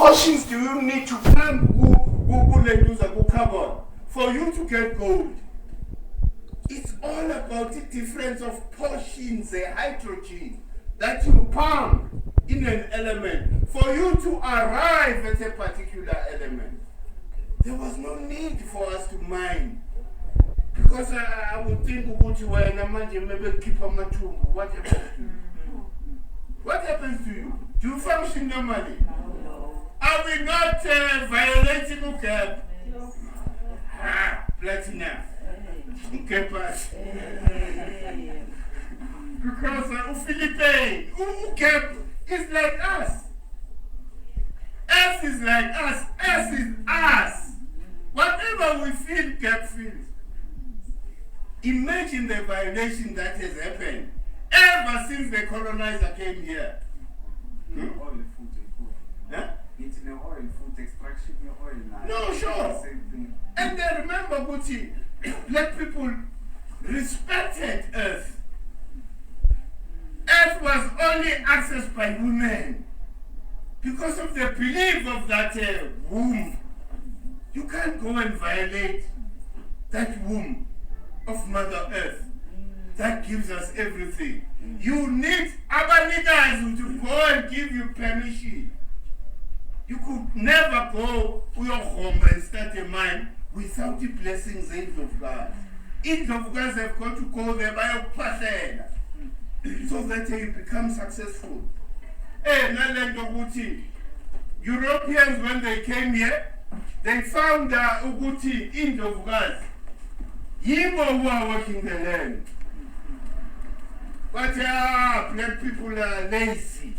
portions do you need to pump carbon for you to get gold? It's all about the difference of portions, the hydrogen that you pump in an element for you to arrive at a particular element. There was no need for us to mine. Because I would think maybe keep on my tomb. What happens to you? What happens to you? Do you function normally? No. Are we not violating UCAP? Platinum. UCAP. Because Philippine, UCAP is like us. Us is like us. Us is us. Whatever we feel, CAP feels. Imagine the violation that has happened ever since the colonizer came here. Oil, food, Huh? it's in the oil, food extraction, oil. No, sure. Same thing. And then remember, Guti, black people respected earth. Earth was only accessed by women because of the belief of that womb. You can't go and violate that womb of Mother Earth that gives us everything. You need Abanikazi to go and give you permission. You could never go to your home and start a mine without the blessings of God. Of God have got to go there by a pattern so that you become successful. Europeans, when they came here, they found Uguti in of God. Yibo who are working the land. But black people are lazy.